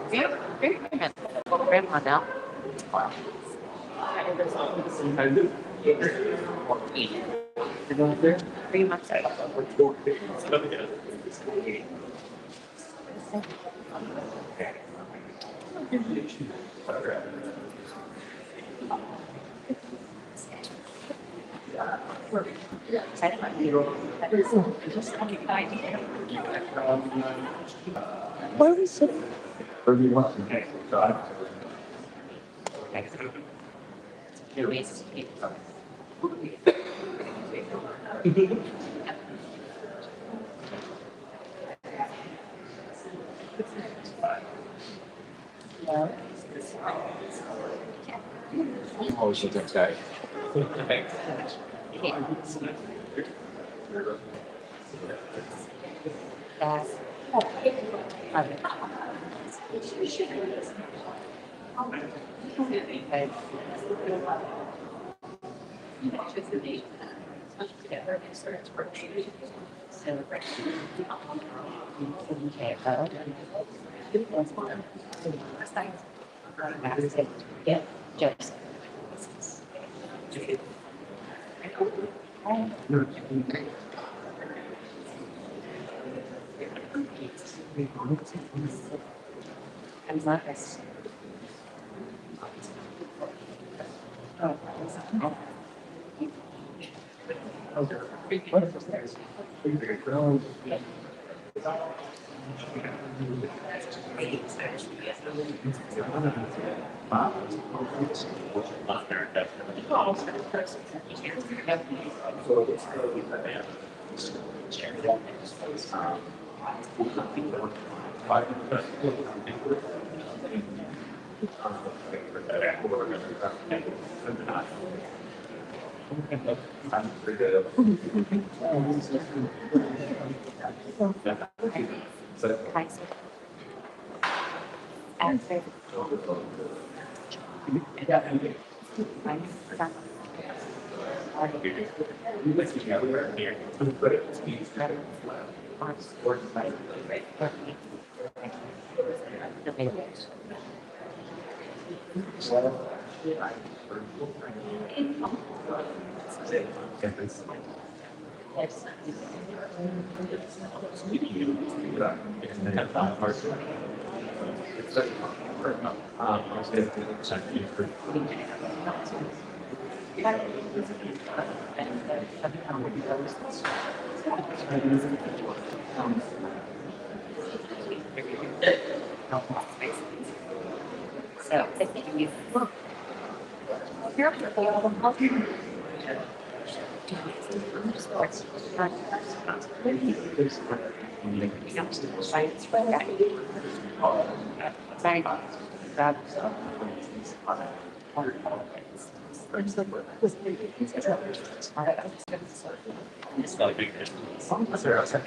Grandma now. 3 months ago. Where is it? Oh, she's okay. Yeah, just. And Marcus. So, if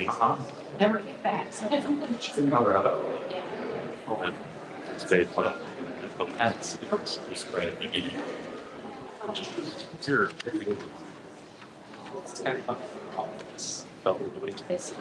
you never get back. Stay put. That's great. Sure. Felt the way to this.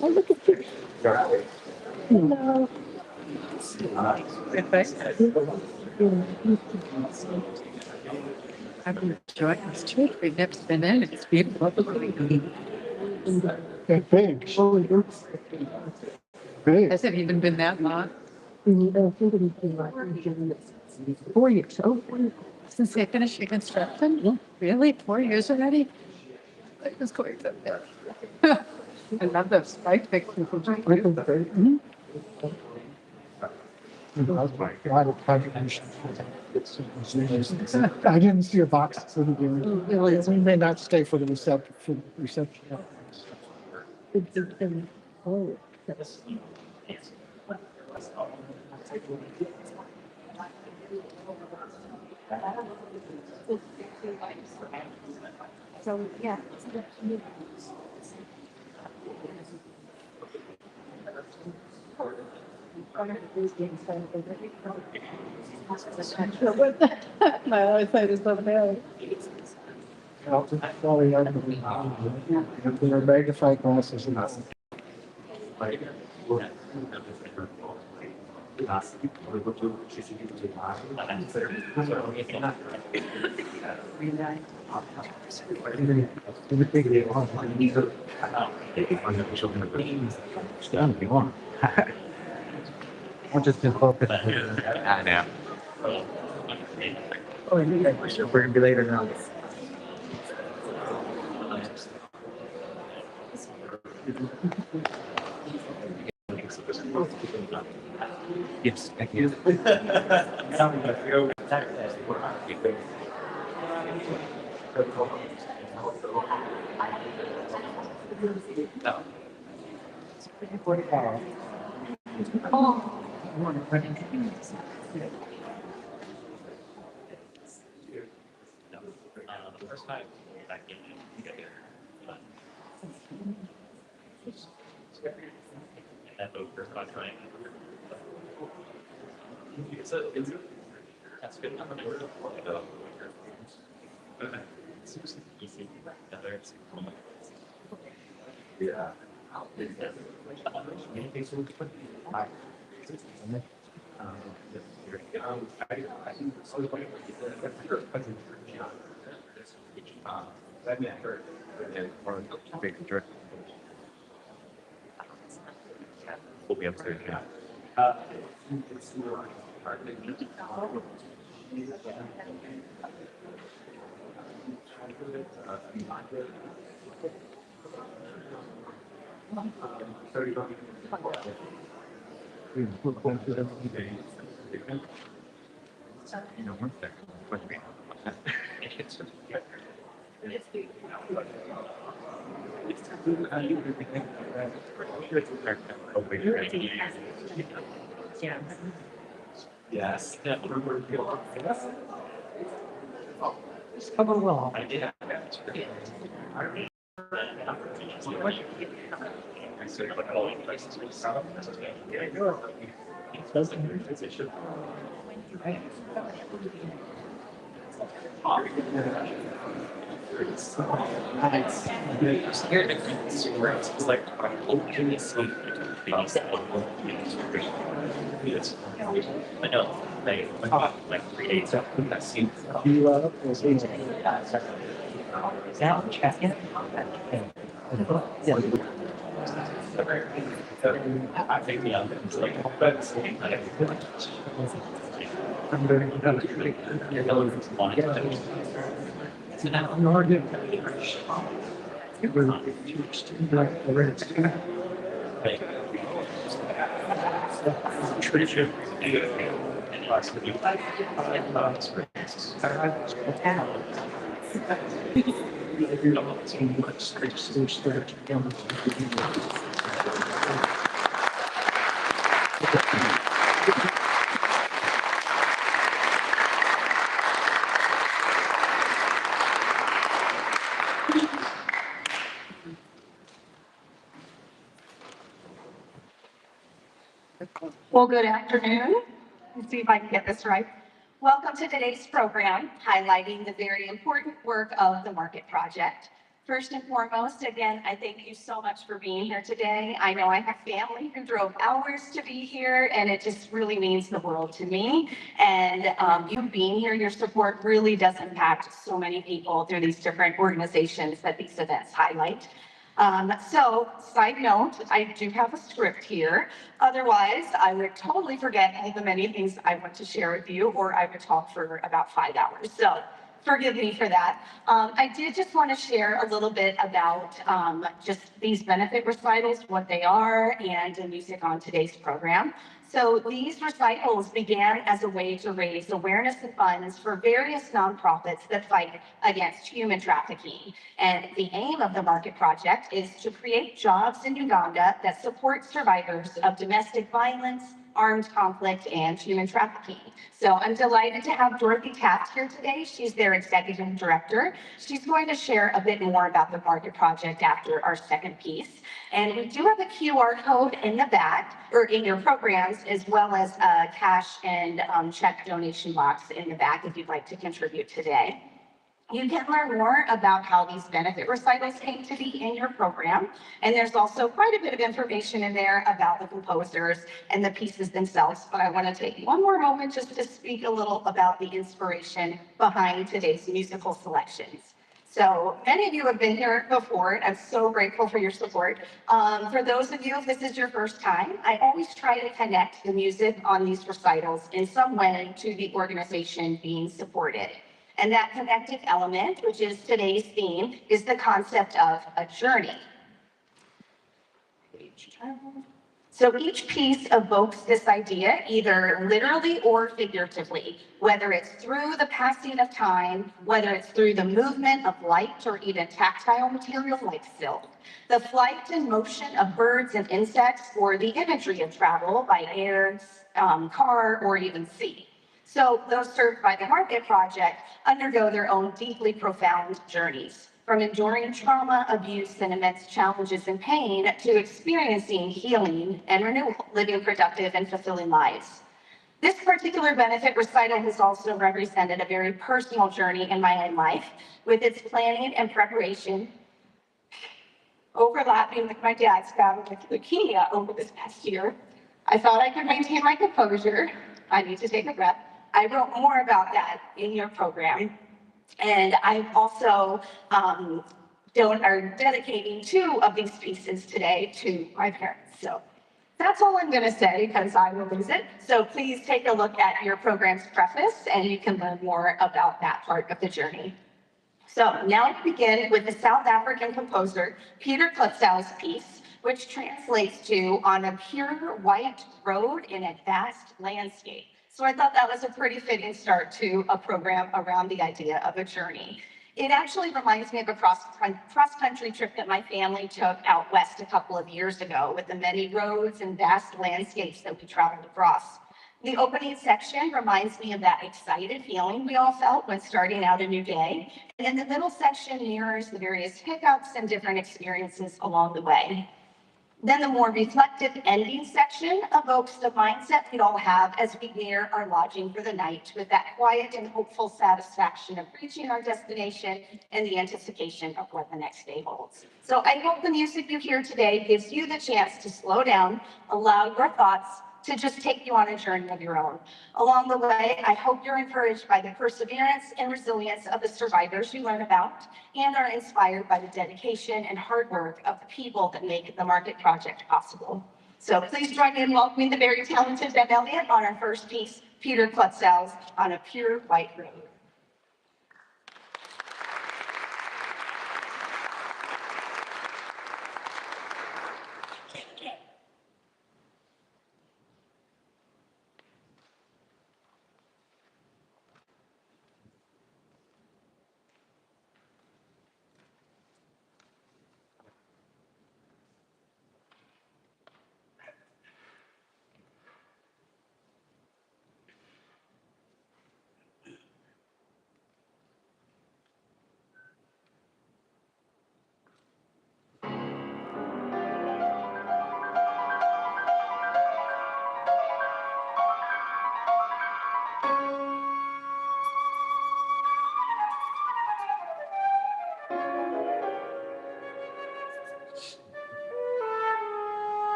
Oh, look at you. Hello. I've been enjoying this trip. We've never been in. It's beautiful. They're big. Big. Has it even been that long? 4 years. Oh, since they finished the construction? Yeah. Really? 4 years already? It was going so fast. I love those spike pictures. I didn't see a box for the game. We may not stay for the reception. Oh, so, yeah. My eyesight is so bad. Sorry, there are magnifying glasses in this. I'm just in focus. I know. Oh, yeah, we're gonna be later now. Yes, thank you. The first time back in, that over trying. It's that's good. It's easy. It's Yeah. We'll be upstairs now. Yes. Come along. I did. It's like open sleep. I know, like 3 days after that scene. You, I think the other is like, I'm very you're going to want it. So now, no idea. It was like the red. tradition. Well, good afternoon. Let's see if I can get this right. Welcome to today's program, highlighting the very important work of the Market Project. First and foremost, again, I thank you so much for being here today. I know I have family who drove hours to be here, and it just really means the world to me. And you being here, your support really does impact so many people through these different organizations that these events highlight. So, side note, I do have a script here. Otherwise, I would totally forget all the many things I want to share with you, or I would talk for about 5 hours. So, forgive me for that. I did just want to share a little bit about just these benefit recitals, what they are, and the music on today's program. So these recitals began as a way to raise awareness and funds for various nonprofits that fight against human trafficking. And the aim of the Market Project is to create jobs in Uganda that support survivors of domestic violence, armed conflict, and human trafficking. So I'm delighted to have Dorothy Taft here today. She's their executive director. She's going to share a bit more about the Market Project after our second piece. And we do have a QR code in the back, or in your programs, as well as a cash and check donation box in the back if you'd like to contribute today. You can learn more about how these benefit recitals came to be in your program. And there's also quite a bit of information in there about the composers and the pieces themselves. But I want to take one more moment just to speak a little about the inspiration behind today's musical selections. So many of you have been here before, and I'm so grateful for your support. For those of you, if this is your first time, I always try to connect the music on these recitals in some way to the organization being supported. And that connective element, which is today's theme, is the concept of a journey. So each piece evokes this idea, either literally or figuratively, whether it's through the passing of time, whether it's through the movement of light or even tactile material like silk, the flight and motion of birds and insects, or the imagery of travel by air, car, or even sea. So those served by the Market Project undergo their own deeply profound journeys, from enduring trauma, abuse, and immense challenges and pain to experiencing healing and renewal, living productive and fulfilling lives. This particular benefit recital has also represented a very personal journey in my own life, with its planning and preparation overlapping with my dad's battle with leukemia over this past year. I thought I could maintain my composure. I need to take a breath. I wrote more about that in your program. And I'm also dedicating 2 of these pieces today to my parents. So that's all I'm going to say because I will lose it. So please take a look at your program's preface and you can learn more about that part of the journey. So now we begin with the South African composer Peter Klutzow's piece, which translates to "on a pure white road in a vast landscape." So I thought that was a pretty fitting start to a program around the idea of a journey. It actually reminds me of a cross-country trip that my family took out west a couple of years ago, with the many roads and vast landscapes that we traveled across. The opening section reminds me of that excited feeling we all felt when starting out a new day. And then the middle section mirrors the various hiccups and different experiences along the way. Then the more reflective ending section evokes the mindset we all have as we near our lodging for the night, with that quiet and hopeful satisfaction of reaching our destination and the anticipation of what the next day holds. So I hope the music you hear today gives you the chance to slow down, allow your thoughts to just take you on a journey of your own. Along the way, I hope you're encouraged by the perseverance and resilience of the survivors you learn about, and are inspired by the dedication and hard work of the people that make the Market Project possible. So please join me in welcoming the very talented Ben Elliott on our first piece, Peter Klutzow's "On a Pure White Road."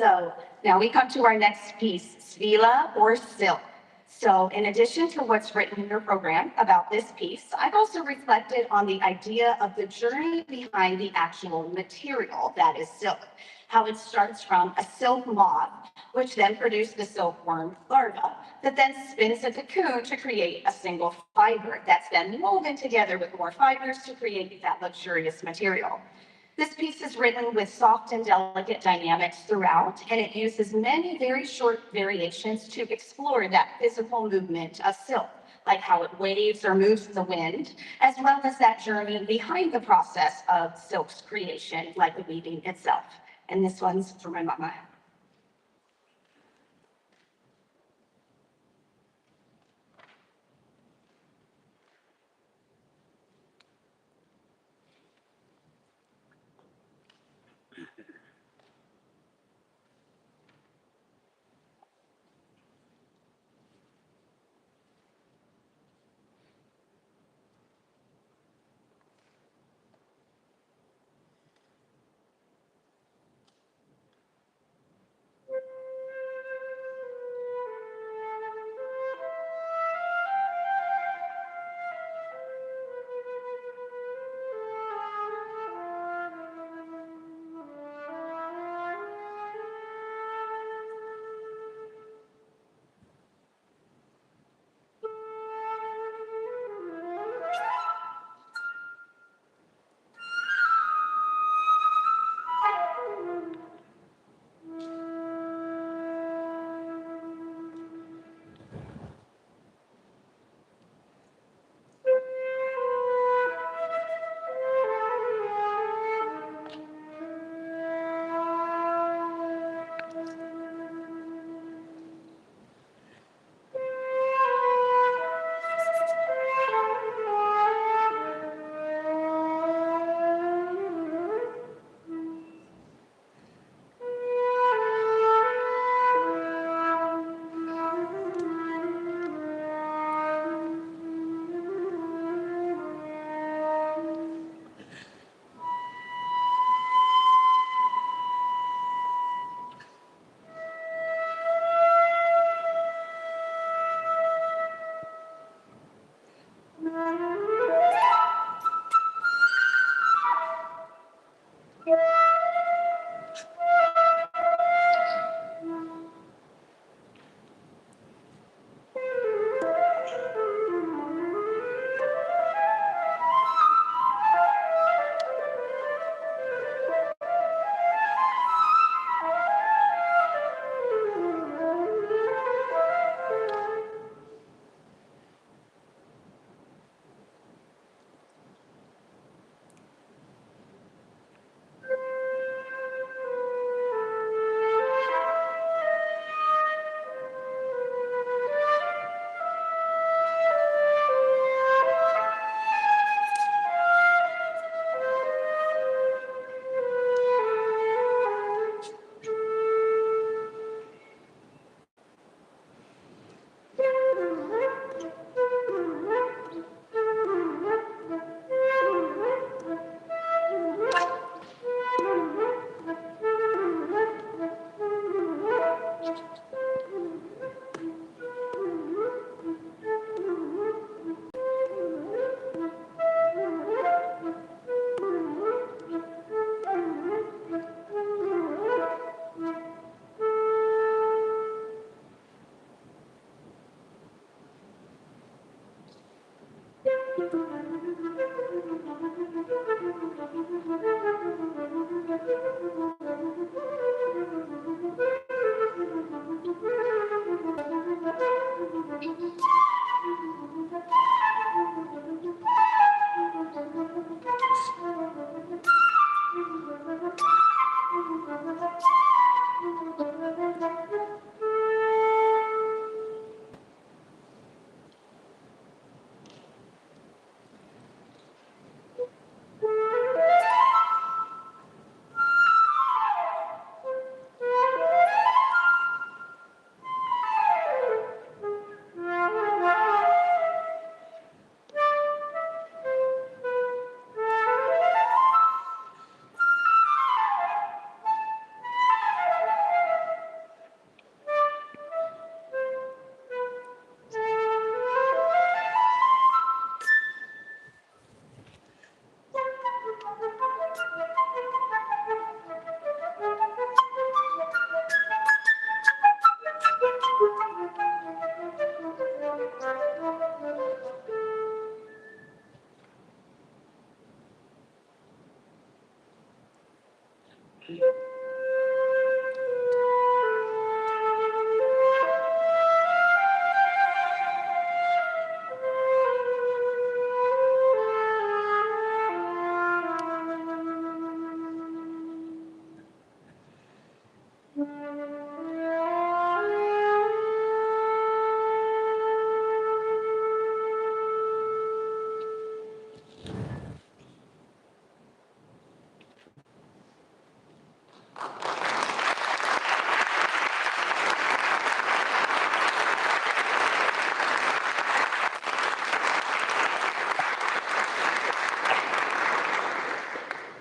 So now we come to our next piece, Svila or silk. So in addition to what's written in your program about this piece, I've also reflected on the idea of the journey behind the actual material that is silk, how it starts from a silk moth, which then produced the silkworm larva, that then spins a cocoon to create a single fiber that's then woven together with more fibers to create that luxurious material. This piece is written with soft and delicate dynamics throughout, and it uses many very short variations to explore that physical movement of silk, like how it waves or moves in the wind, as well as that journey behind the process of silk's creation, like the weaving itself. And this one's for my mama.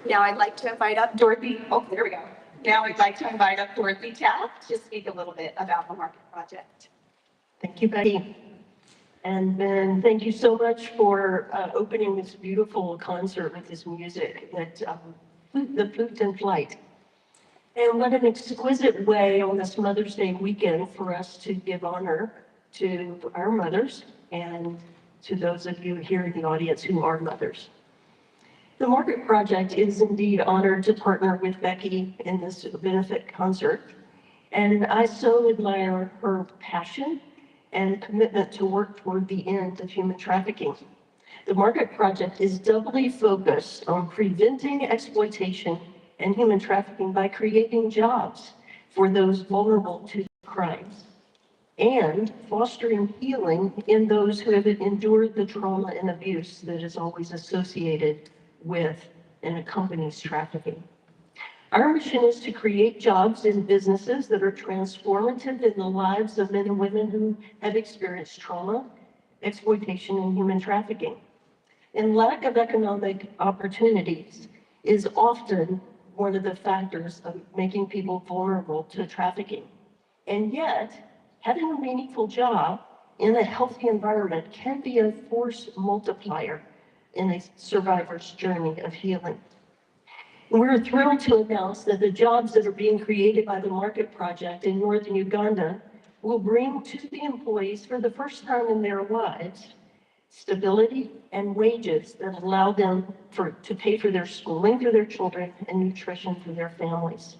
Now I'd like to invite up Dorothy. Oh, there we go. Now I'd like to invite up Dorothy Taft to speak a little bit about the Market Project. Thank you, Becky. And Ben, thank you so much for opening this beautiful concert with this music, the Flute and Flight. And what an exquisite way on this Mother's Day weekend for us to give honor to our mothers and to those of you here in the audience who are mothers. The Market Project is indeed honored to partner with Becky in this benefit concert. And I so admire her passion and commitment to work toward the end of human trafficking. The Market Project is doubly focused on preventing exploitation and human trafficking by creating jobs for those vulnerable to crimes and fostering healing in those who have endured the trauma and abuse that is always associated with and accompanies trafficking. Our mission is to create jobs in businesses that are transformative in the lives of men and women who have experienced trauma, exploitation, and human trafficking. And lack of economic opportunities is often one of the factors of making people vulnerable to trafficking. And yet, having a meaningful job in a healthy environment can be a force multiplier in a survivor's journey of healing. We're thrilled to announce that the jobs that are being created by the Market Project in northern Uganda will bring to the employees for the first time in their lives stability and wages that allow them to pay for their schooling for their children and nutrition for their families.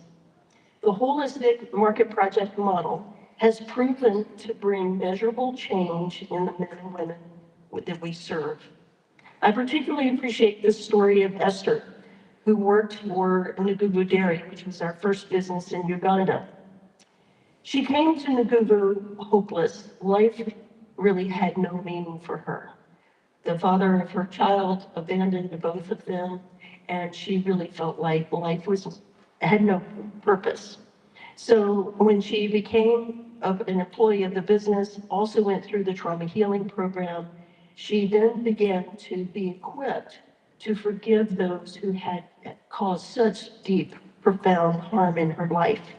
The holistic Market Project model has proven to bring measurable change in the men and women that we serve. I particularly appreciate the story of Esther, who worked for Nguvu Dairy, which was our first business in Uganda. She came to Nguvu hopeless. Life really had no meaning for her. The father of her child abandoned both of them, and she really felt like life had no purpose. So when she became an employee of the business, also went through the trauma healing program, she then began to be equipped to forgive those who had caused such deep, profound harm in her life.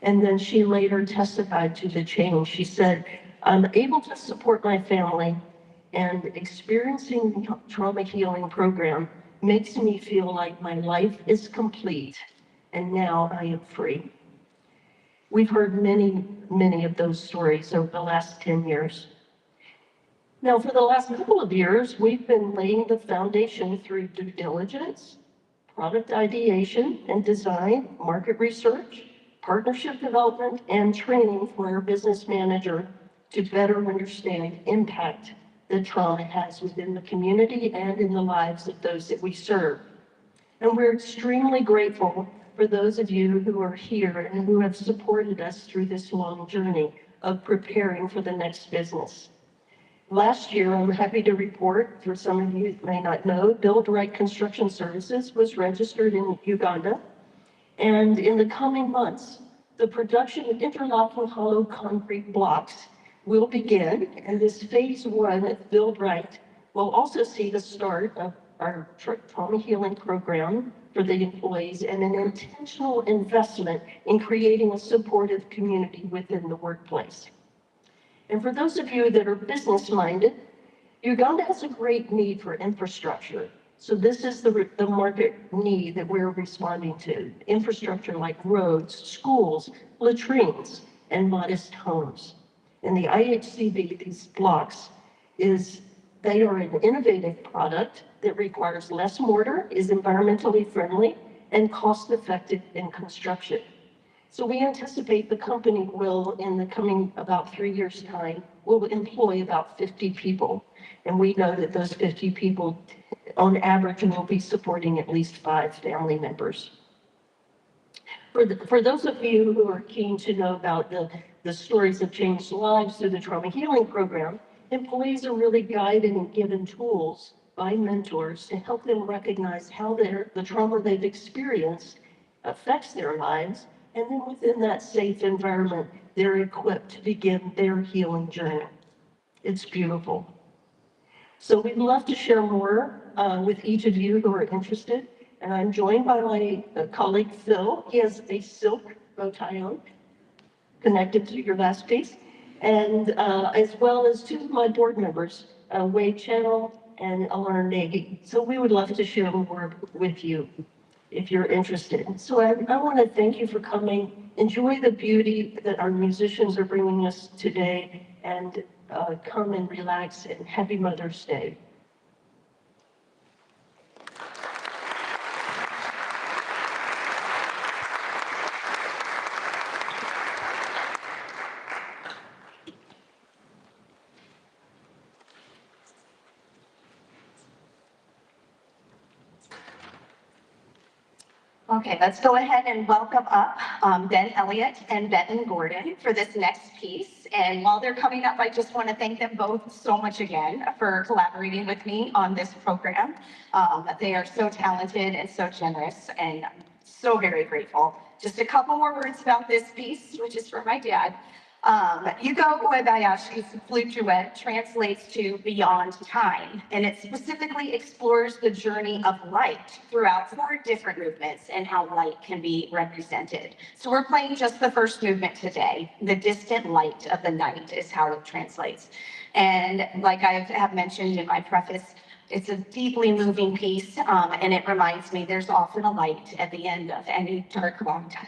And then she later testified to the change. She said, "I'm able to support my family, and experiencing the trauma healing program makes me feel like my life is complete, and now I am free." We've heard many, many of those stories over the last 10 years. Now, for the last couple of years, we've been laying the foundation through due diligence, product ideation and design, market research, partnership development, and training for our business manager to better understand impact that trauma has within the community and in the lives of those that we serve. And we're extremely grateful for those of you who are here and who have supported us through this long journey of preparing for the next business. Last year, I'm happy to report, for some of you that may not know, Build Right Construction Services was registered in Uganda. And in the coming months, the production of interlocking hollow concrete blocks will begin. And this phase one of Build Right will also see the start of our trauma healing program for the employees and an intentional investment in creating a supportive community within the workplace. And for those of you that are business-minded, Uganda has a great need for infrastructure. So this is the market need that we're responding to. Infrastructure like roads, schools, latrines, and modest homes. And the IHCB, these blocks, they are an innovative product that requires less mortar, is environmentally friendly, and cost-effective in construction. So we anticipate the company will, in the coming about 3 years' time, will employ about 50 people. And we know that those 50 people, on average, will be supporting at least 5 family members. For those of you who are keen to know about the stories that changed lives through the trauma healing program, employees are really guided and given tools by mentors to help them recognize how the trauma they've experienced affects their lives. And then within that safe environment, they're equipped to begin their healing journey. It's beautiful. So we'd love to share more with each of you who are interested. And I'm joined by my colleague, Phil. He has a silk bow tie on, connected to your last piece. And as well as 2 of my board members, Wade Channel and Alana Nagy. So we would love to share more with you if you're interested. So I want to thank you for coming. Enjoy the beauty that our musicians are bringing us today, and come and relax, and happy Mother's Day. Okay, let's go ahead and welcome up Elliott and Benton for this next piece. And while they're coming up, I just want to thank them both so much again for collaborating with me on this program. They are so talented and so generous, and I'm so very grateful. Just a couple more words about this piece, which is for my dad. Yugo Uebayashi's flute duet translates to beyond time, and it specifically explores the journey of light throughout 4 different movements and how light can be represented. So we're playing just the first movement today. The distant light of the night is how it translates. And like I have mentioned in my preface, it's a deeply moving piece, and it reminds me there's often a light at the end of any dark, long time.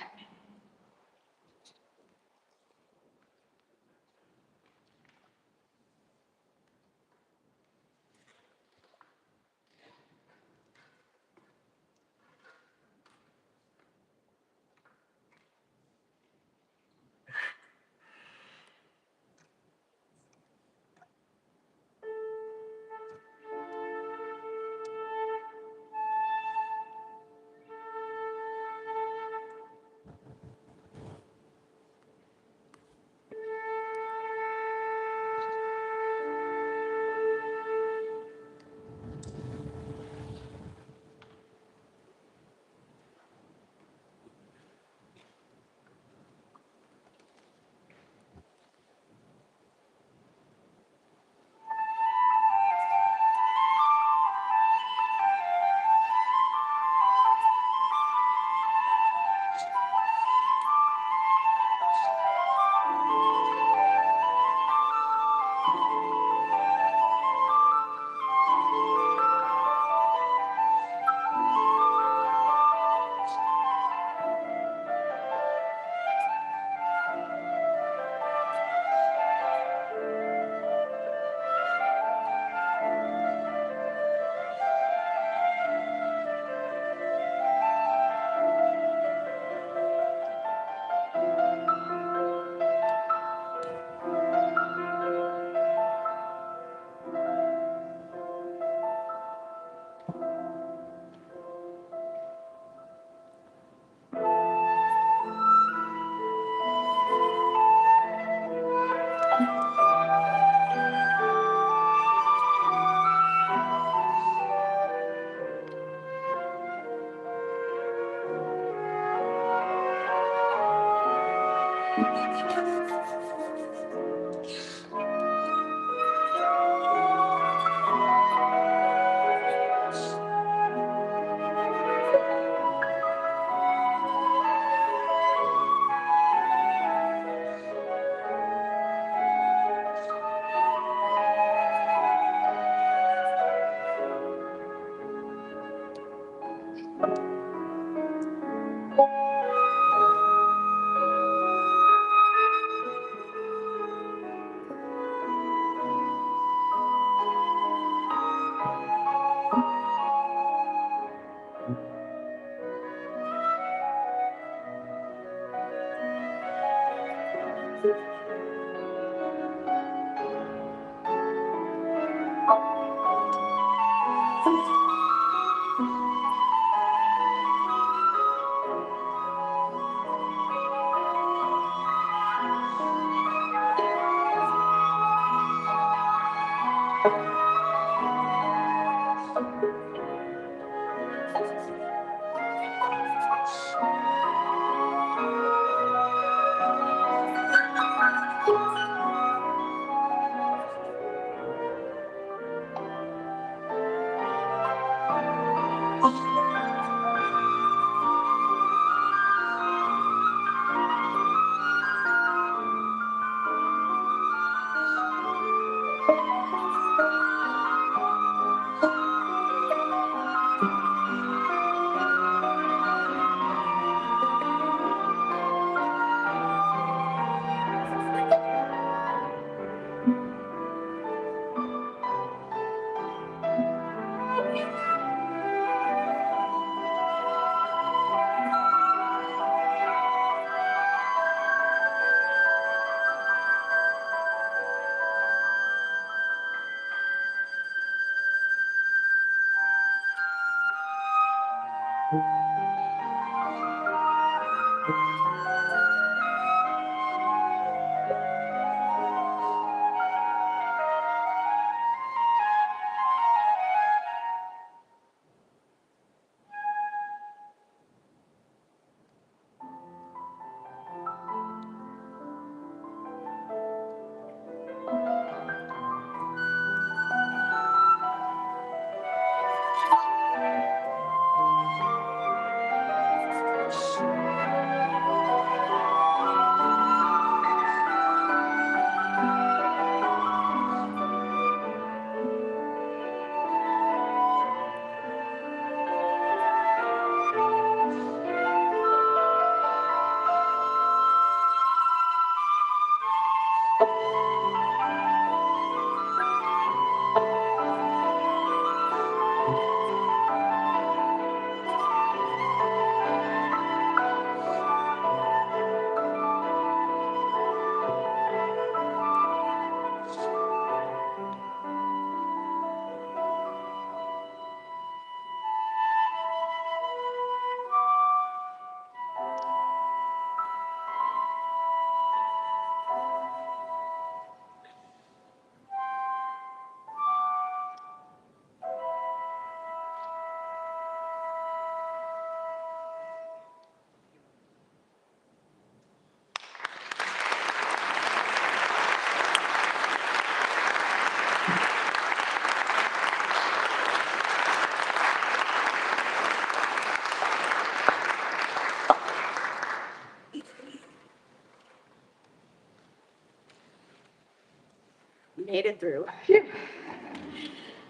Made it through. Phew.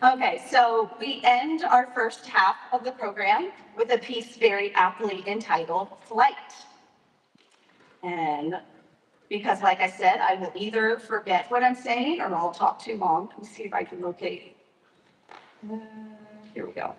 Okay, so we end our first half of the program with a piece very aptly entitled Flight. And because like I said, I will either forget what I'm saying or I'll talk too long. Let me see if I can locate. Here we go.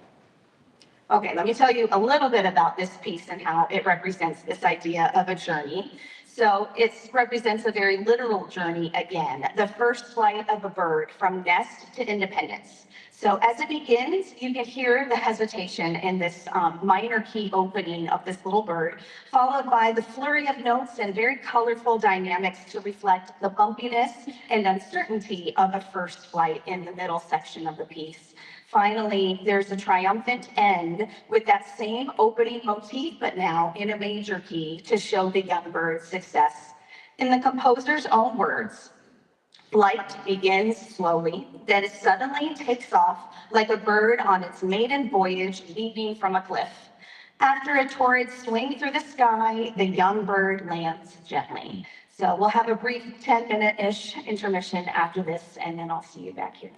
Okay, let me tell you a little bit about this piece and how it represents this idea of a journey. So it represents a very literal journey again, the first flight of a bird from nest to independence. So as it begins, you can hear the hesitation in this minor key opening of this little bird, followed by the flurry of notes and very colorful dynamics to reflect the bumpiness and uncertainty of a first flight in the middle section of the piece. Finally, there's a triumphant end with that same opening motif, but now in a major key to show the young bird's success. In the composer's own words, light begins slowly, then suddenly takes off like a bird on its maiden voyage leaping from a cliff. After a torrid swing through the sky, the young bird lands gently. So we'll have a brief 10-minute-ish intermission after this, and then I'll see you back here.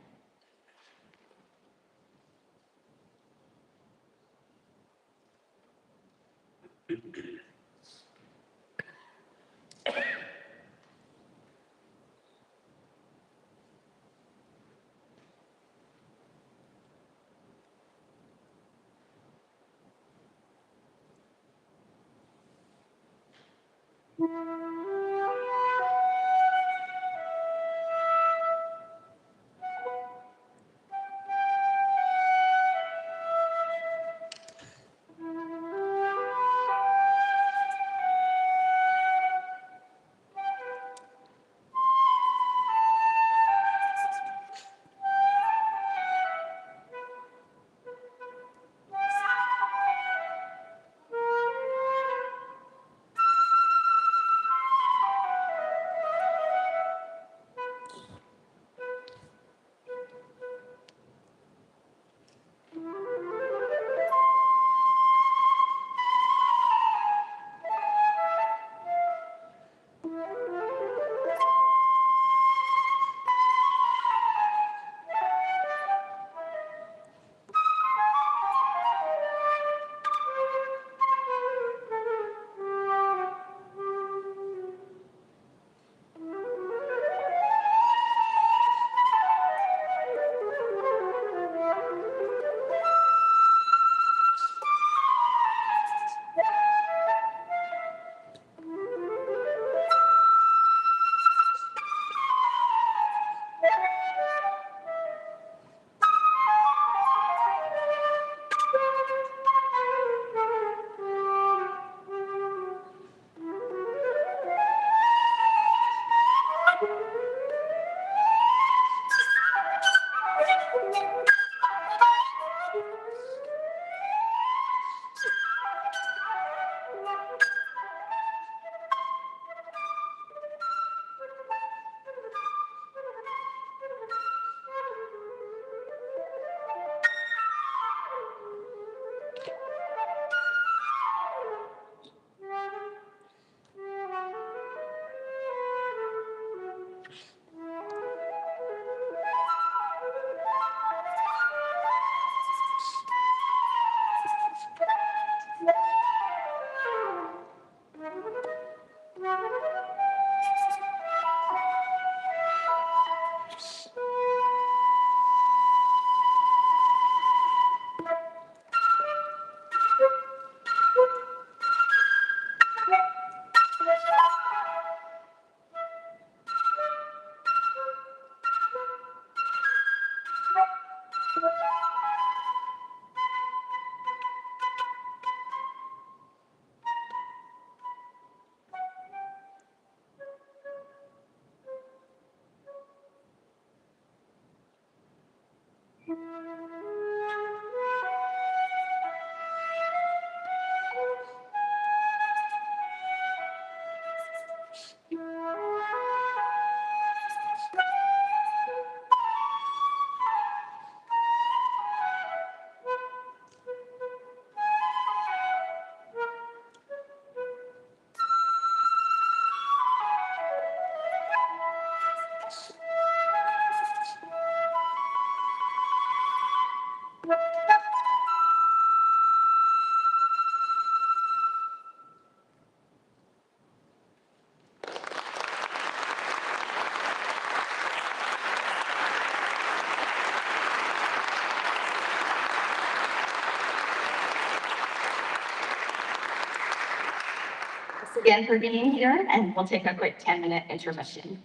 Thanks again for being here, and we'll take a quick 10-minute intermission.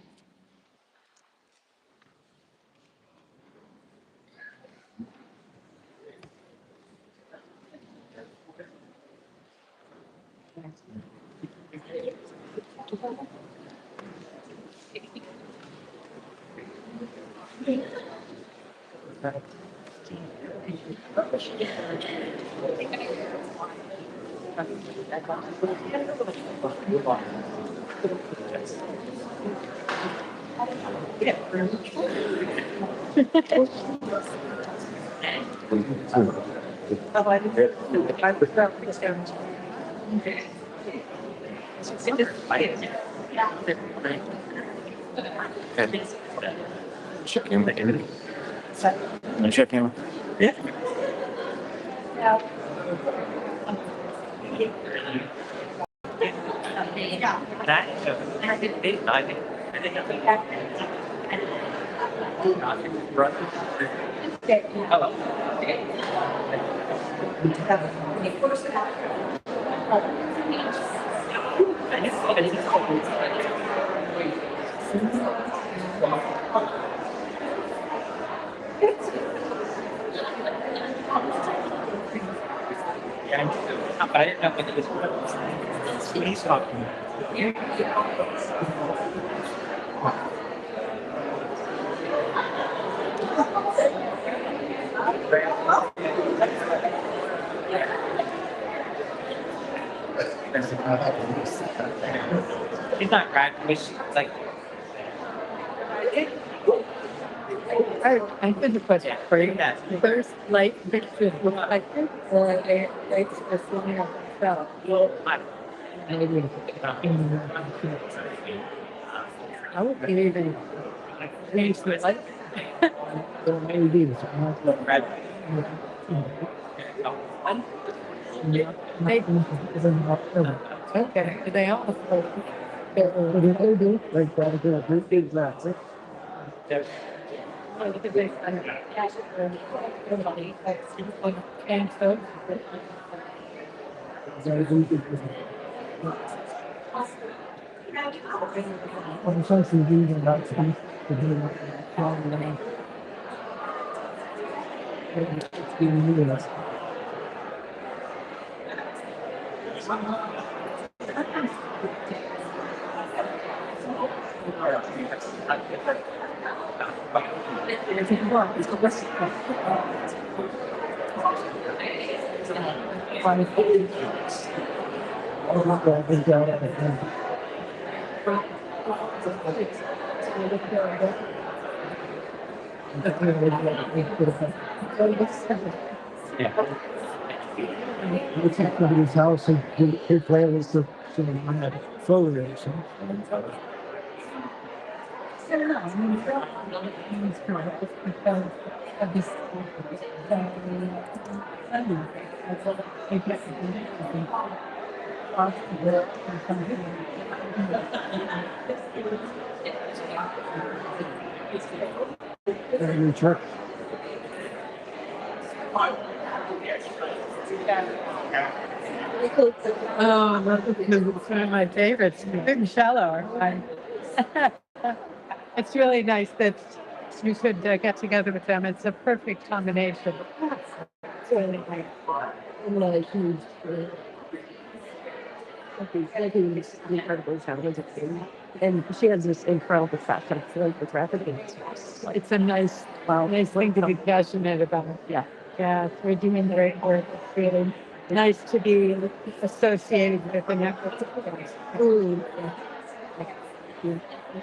Oh, I didn't. I was Check him. Check him. Yeah. I didn't know what it was. He's talking. He's not right. He's like. I did the question for you. First light pictures look like this, or they just looking at themselves. Well, I would even change the light. Maybe it's Okay, they all look they do like that. Exactly. and so When it's actually using that space to do that, it's being used. yeah. It's at somebody's house and his plan is to foliage. Church. oh, that's one of my favorites. Big and shallow. It's really nice that you could get together with them. It's a perfect combination. It's really nice. I'm not a huge Becky's incredibly talented too. And she has this incredible fashion feeling with rapid. It's a nice, nice thing to be passionate about. Yeah. Yeah, we're doing great work. It's really nice to be associated with the network.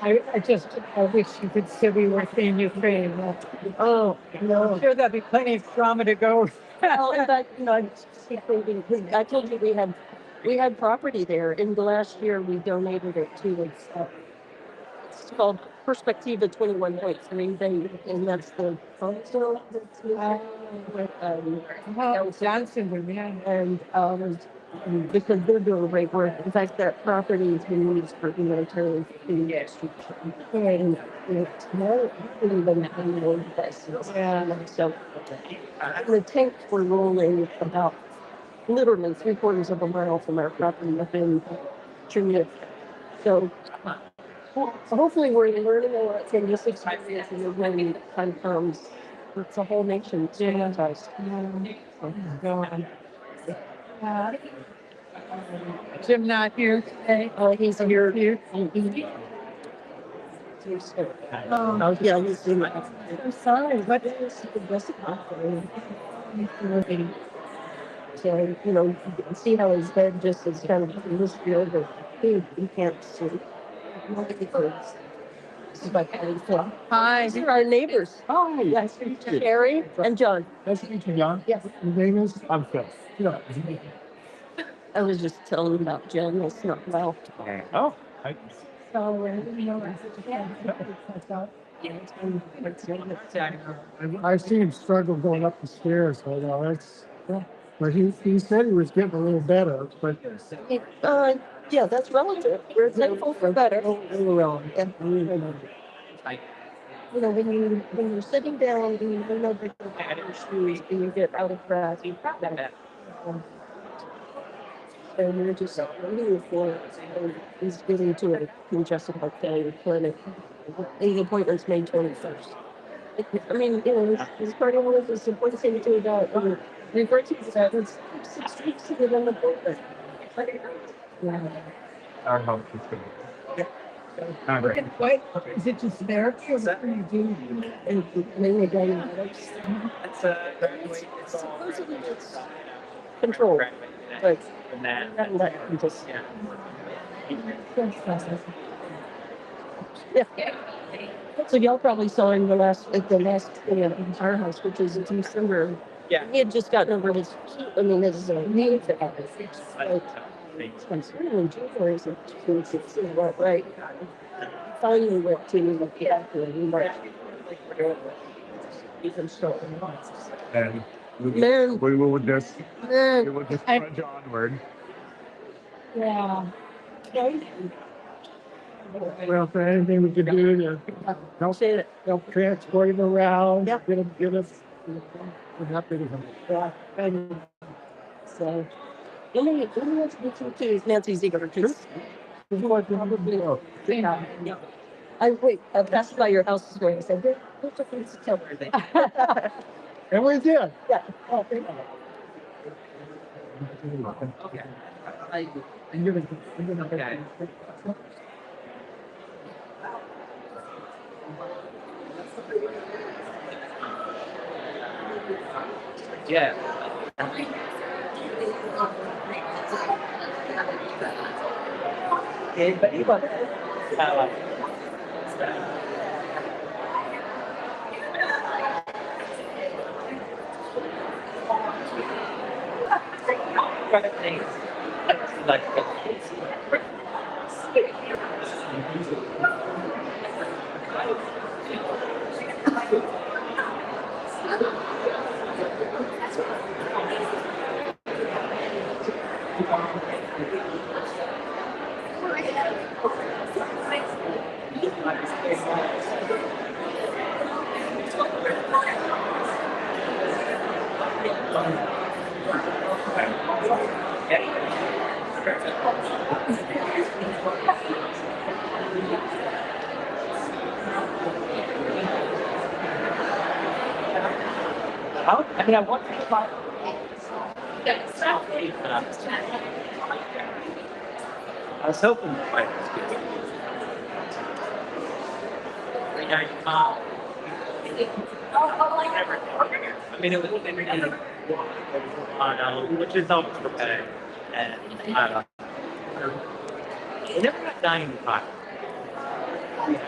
I wish you could still be working in Ukraine. Oh, no. I'm sure there'll be plenty of trauma to go. Well, in fact, I keep thinking, I told you we had property there. In the last year, we donated it to it's called Perspectiva 21.3. And that's the council that's with Johnson, yeah. and because they're doing great work. In fact, that property has been used for military instruction. And it's more than anyone this. Yeah. So the tanks were rolling about literally 3/4 of a mile from our property within 2 minutes. So hopefully we're learning a lot from this experience, and when the time comes, it's a whole nation traumatized. Go on. Jim not here today. He's here. Oh, Yeah, he's doing it. I'm sorry. What is the best So, you know, you can see how his head just is kind of in this field of he can't see. This is my Patty Flop. Hi. These are our neighbors. Hi. Yes, Nice to meet you. Sherry and John. Nice to meet you, John. Yes. Your name is? I'm Phil. Yeah. I was just telling him about Jen. That's not well. Oh, I, So, I've seen him struggle going up the stairs, so that's, but he said he was getting a little better, but. yeah, that's relative. We're thankful for better. And, I, you know, when you're sitting down, you know that your shoes and you get out of breath. And we're just waiting for he's getting to a congestive heart failure clinic. The appointment's May 21st. I mean, you know, his cardiologist appoints him to about refer to that. It's 6 weeks to get an appointment. Yeah. our hope is good. Not great. What, is it just therapy or what do you do? And mainly diabetics. It's graduate. It's all Supposedly it's controlled, but from that. not that you just Yeah. yeah. So y'all probably saw him at the last in our house, which was in December. Yeah. He had just gotten over his his knee infection. But, Concerning January, so it's what right. Finally went to the doctor and he might even start. And Man. we will just Man, trudge onward. yeah. Okay. Well, for anything we could do to Say it. help transport him around, Yep. get us, we're happy to help. Yeah. And so, let me introduce you to Nancy Ziegler, because before probably, yeah. I passed by your house this morning. I said, "What's the things to tell her?" And we did. Yeah. Oh, okay. And you're gonna. Okay. Yeah. I mean, I want to find. I was hoping the fight was good. I mean, it was which is always repetitive, and it never got dying in the pot. I mean,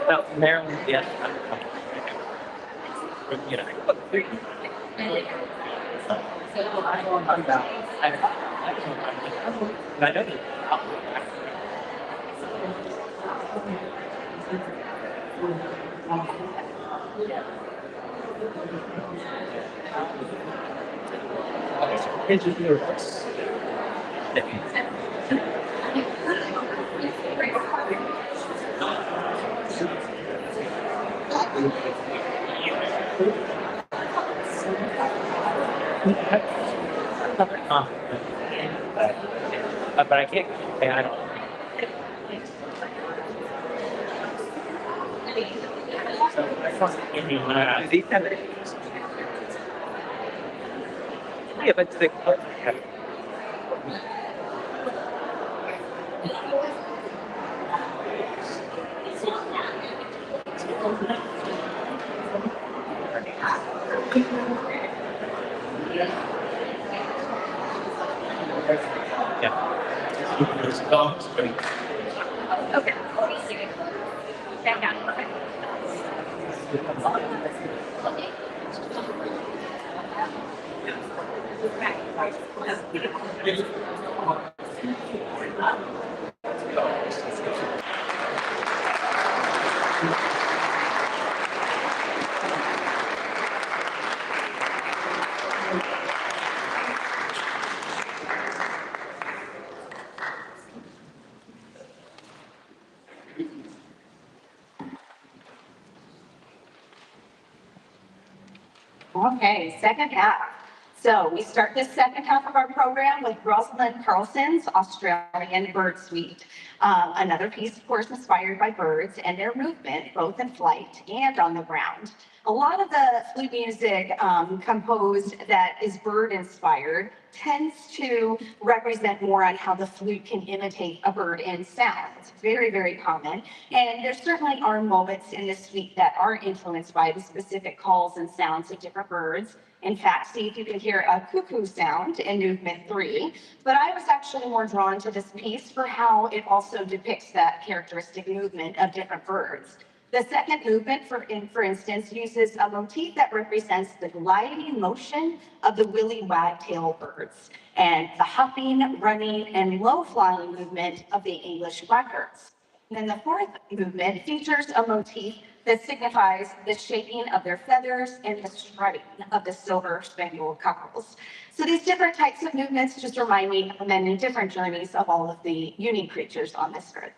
about Maryland, yes. You know, I know. It's just nervous. But I can't. I don't. Yeah, but the Okay. Back down. Okay, second half. So we start this second half of our program with Rosalind Carlson's Australian Bird Suite. Another piece, of course, inspired by birds and their movement, both in flight and on the ground. A lot of the flute music composed that is bird inspired tends to represent more on how the flute can imitate a bird in sound. It's very, very common. And there certainly are moments in this suite that are influenced by the specific calls and sounds of different birds. In fact, see if you can hear a cuckoo sound in movement 3. But I was actually more drawn to this piece for how it also depicts that characteristic movement of different birds. The second movement, for instance, uses a motif that represents the gliding motion of the willy wagtail birds and the hopping, running, and low-flying movement of the English blackbirds. And then the fourth movement features a motif that signifies the shaping of their feathers and the strutting of the silver spangled cockles. So these different types of movements just remind me of many different journeys of all of the unique creatures on this earth.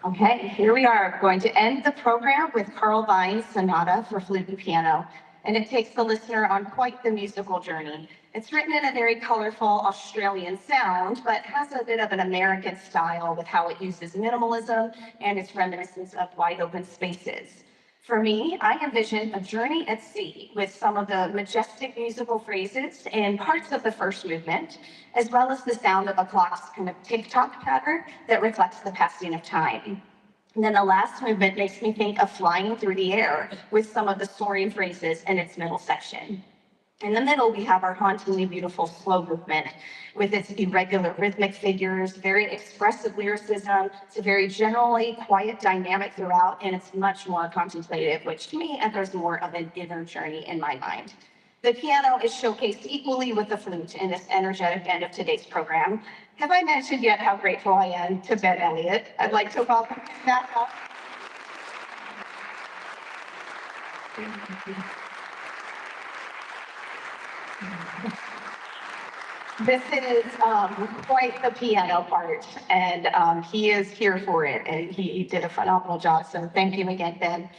Okay, here we are going to end the program with Carl Vine's Sonata for Flute and Piano, and it takes the listener on quite the musical journey. It's written in a very colorful Australian sound, but has a bit of an American style with how it uses minimalism and its reminiscence of wide open spaces. For me, I envision a journey at sea with some of the majestic musical phrases and parts of the first movement, as well as the sound of a clock's kind of tick-tock pattern that reflects the passing of time. And then the last movement makes me think of flying through the air with some of the soaring phrases in its middle section. In the middle, we have our hauntingly beautiful slow movement with its irregular rhythmic figures, very expressive lyricism. It's a very generally quiet dynamic throughout, and it's much more contemplative, which to me echoes more of an inner journey in my mind. The piano is showcased equally with the flute in this energetic end of today's program. Have I mentioned yet how grateful I am to Ben Elliott? I'd like to welcome him back up. This is quite the piano part, and he is here for it, and he did a phenomenal job. So thank you again, Ben.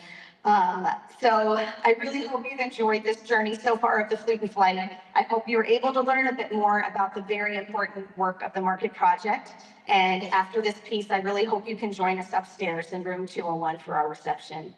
So I really hope you've enjoyed this journey so far of the Flute and Flight. I hope you're able to learn a bit more about the very important work of the Market Project. And after this piece, I really hope you can join us upstairs in room 201 for our reception.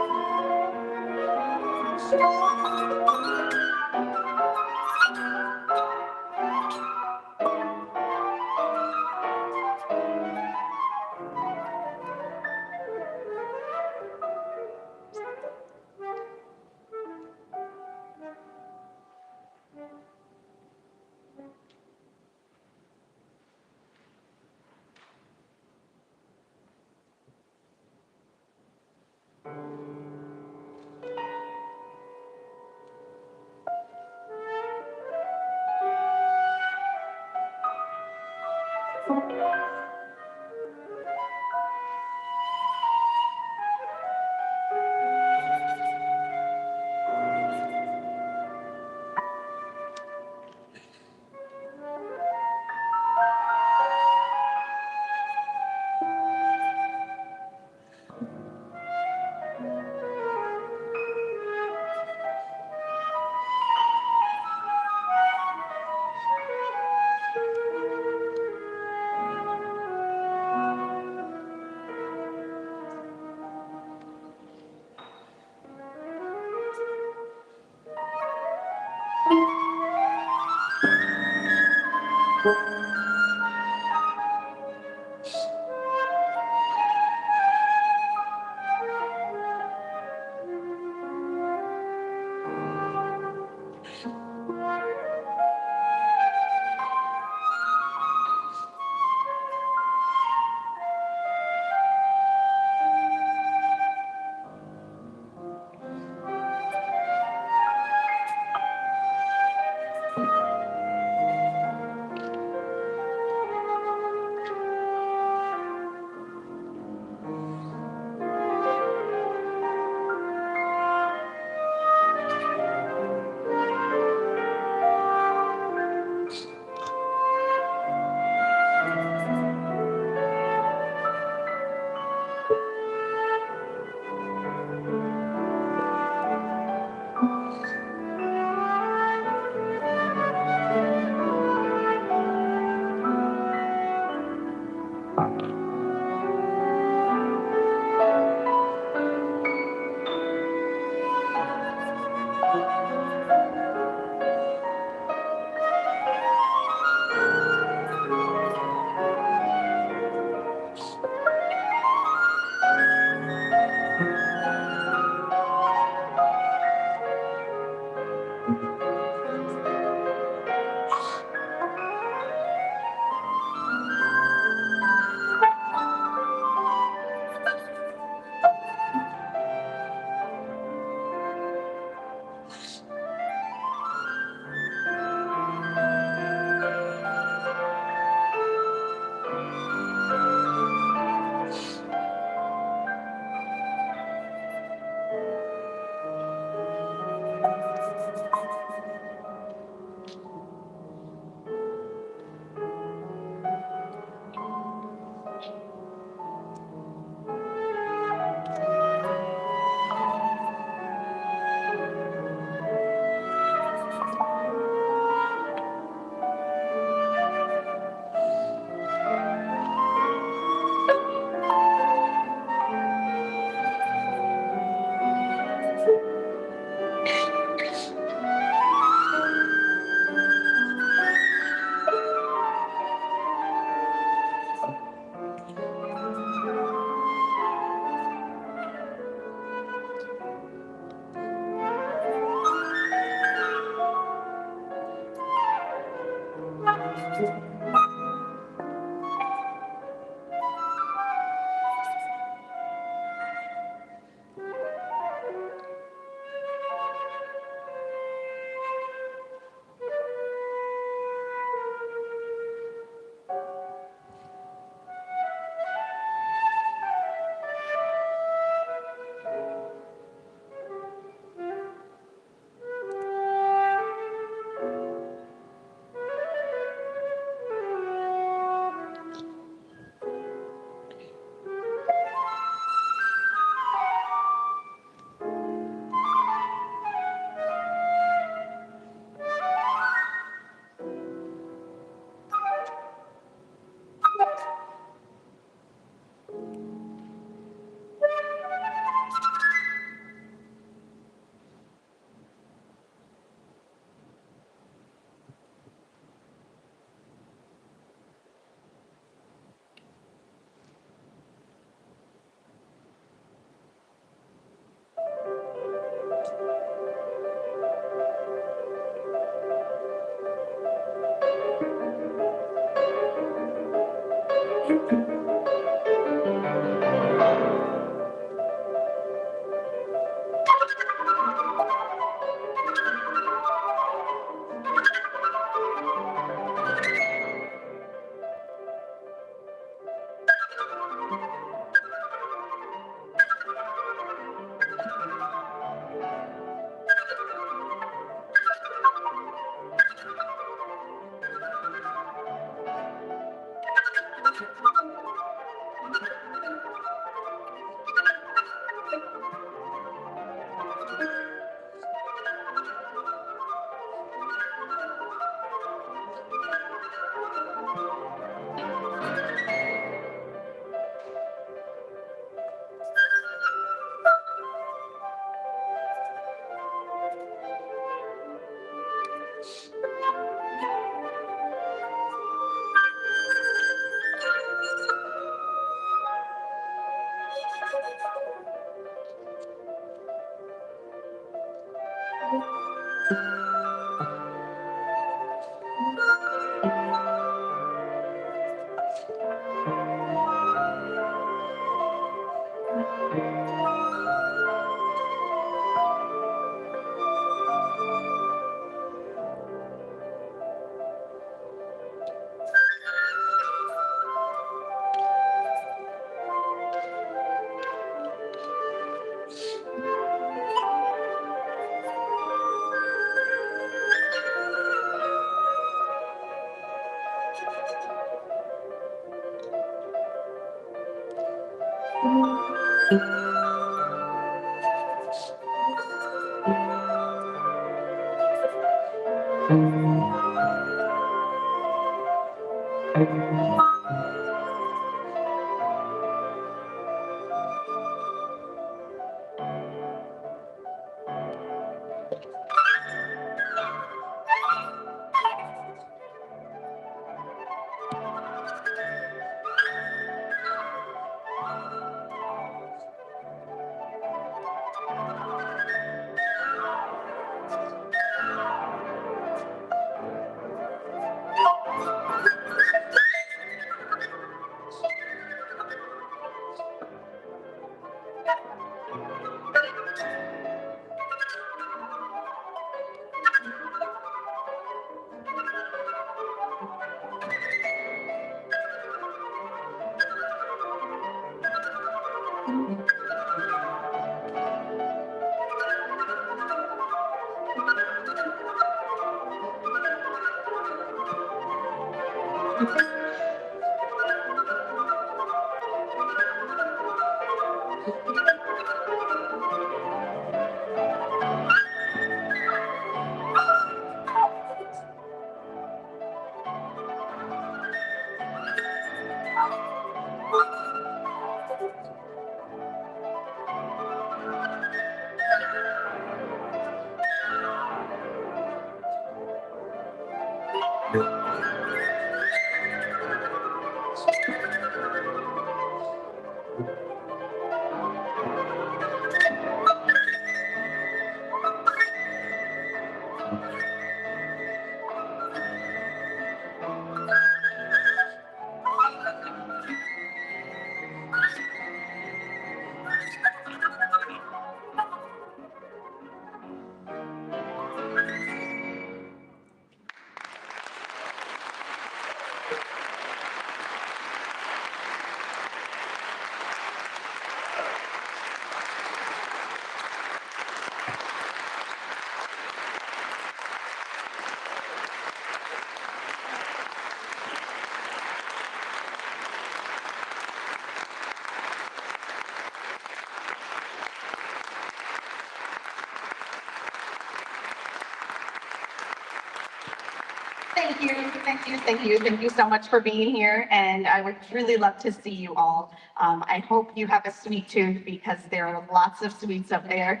Thank you so much for being here, and I would really love to see you all. I hope you have a sweet tooth because there are lots of sweets up there.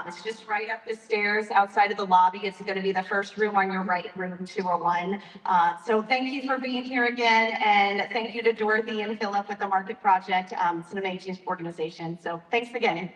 It's just right up the stairs outside of the lobby. It's going to be the first room on your right, room 201. So thank you for being here again, and thank you to Dorothy and Philip with the Market Project. It's an amazing organization, so thanks again.